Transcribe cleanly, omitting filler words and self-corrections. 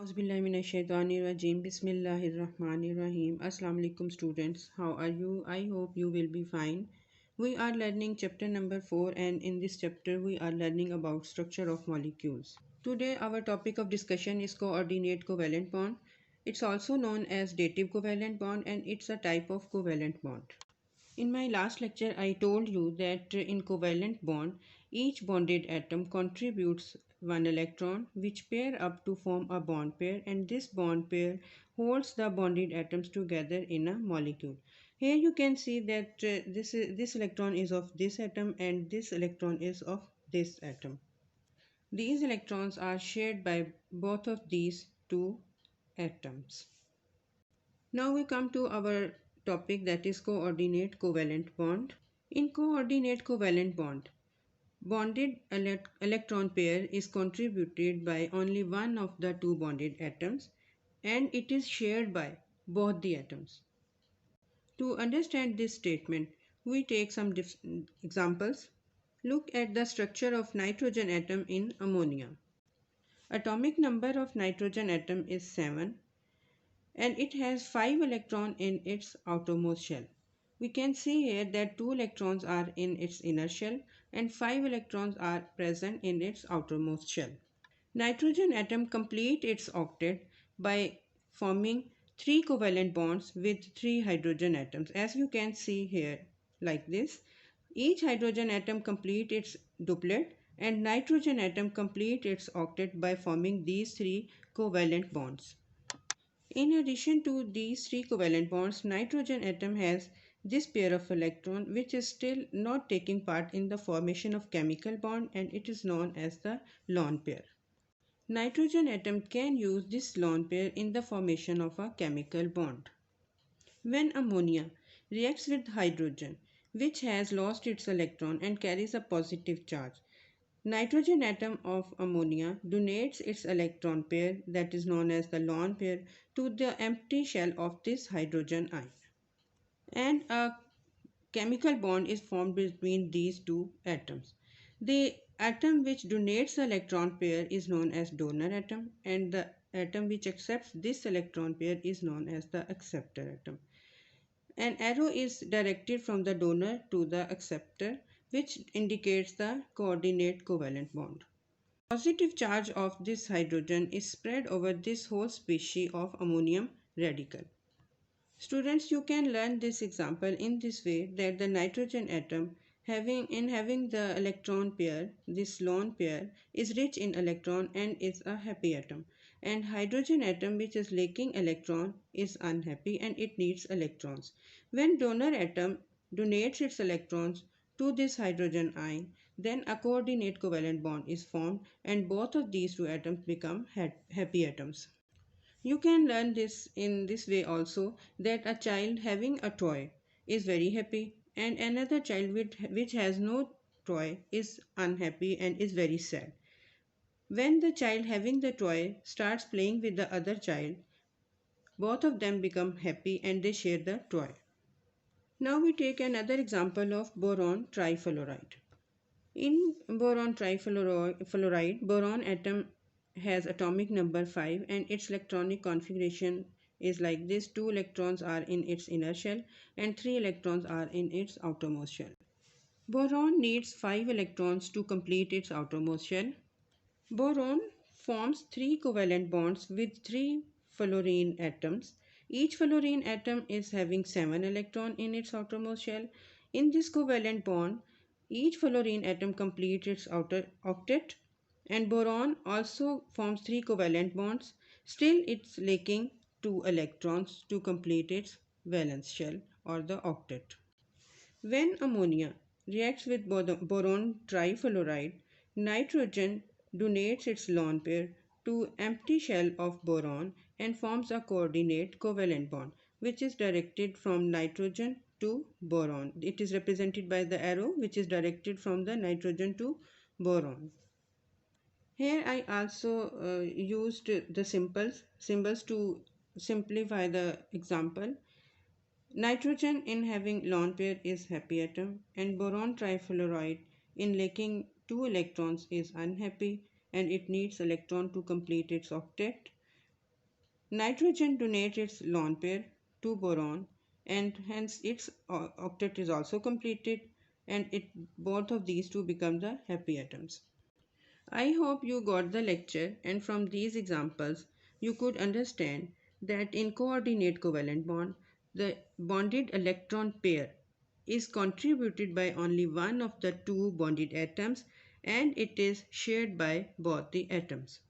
Auzubillahiminash-shaytanir-rajim. Bismillahir-rahmanir-rahim. Assalamu alaikum students. How are you? I hope you will be fine. We are learning chapter number 4 and in this chapter we are learning about structure of molecules. Today our topic of discussion is coordinate covalent bond. It's also known as dative covalent bond and it's a type of covalent bond. In my last lecture, I told you that in covalent bond, each bonded atom contributes one electron which pair up to form a bond pair, and this bond pair holds the bonded atoms together in a molecule. Here you can see that this electron is of this atom and this electron is of this atom. These electrons are shared by both of these two atoms. Now we come to our topic, that is coordinate covalent bond. In coordinate covalent bond, bonded electron pair is contributed by only one of the two bonded atoms and it is shared by both the atoms. To understand this statement, we take some examples. Look at the structure of nitrogen atom in ammonia. Atomic number of nitrogen atom is 7 and it has 5 electrons in its outermost shell. We can see here that 2 electrons are in its inner shell and 5 electrons are present in its outermost shell. Nitrogen atom complete its octet by forming 3 covalent bonds with 3 hydrogen atoms, as you can see here like this. Each hydrogen atom complete its duplet and nitrogen atom complete its octet by forming these 3 covalent bonds. In addition to these 3 covalent bonds, nitrogen atom has this pair of electron which is still not taking part in the formation of chemical bond, and it is known as the lone pair. Nitrogen atom can use this lone pair in the formation of a chemical bond. When ammonia reacts with hydrogen, which has lost its electron and carries a positive charge, nitrogen atom of ammonia donates its electron pair, that is known as the lone pair, to the empty shell of this hydrogen ion. And a chemical bond is formed between these two atoms. The atom which donates the electron pair is known as donor atom, and the atom which accepts this electron pair is known as the acceptor atom. An arrow is directed from the donor to the acceptor, which indicates the coordinate covalent bond. Positive charge of this hydrogen is spread over this whole species of ammonium radical. Students, you can learn this example in this way, that the nitrogen atom having the electron pair, this lone pair, is rich in electron and is a happy atom, and hydrogen atom which is lacking electron is unhappy and it needs electrons. When donor atom donates its electrons to this hydrogen ion, then a coordinate covalent bond is formed and both of these two atoms become happy atoms. You can learn this in this way also, that a child having a toy is very happy and another child which has no toy is unhappy and is very sad. When the child having the toy starts playing with the other child, both of them become happy and they share the toy. Now we take another example of boron trifluoride. In boron trifluoride, boron atom has atomic number 5 and its electronic configuration is like this. 2 electrons are in its inner shell and 3 electrons are in its outermost shell. Boron needs 5 electrons to complete its outermost shell. Boron forms 3 covalent bonds with 3 fluorine atoms. Each fluorine atom is having 7 electrons in its outermost shell. In this covalent bond, each fluorine atom completes its outer octet, and boron also forms 3 covalent bonds. Still, it's lacking 2 electrons to complete its valence shell or the octet. When ammonia reacts with boron trifluoride, nitrogen donates its lone pair to empty shell of boron and forms a coordinate covalent bond which is directed from nitrogen to boron. It is represented by the arrow which is directed from the nitrogen to boron. Here I also used the symbols to simplify the example. Nitrogen in having lone pair is happy atom and boron trifluoride in lacking 2 electrons is unhappy and it needs electron to complete its octet. Nitrogen donates its lone pair to boron, and hence its octet is also completed, and both of these two become the happy atoms. I hope you got the lecture, and from these examples you could understand that in coordinate covalent bond the bonded electron pair is contributed by only one of the two bonded atoms, and it is shared by both the atoms.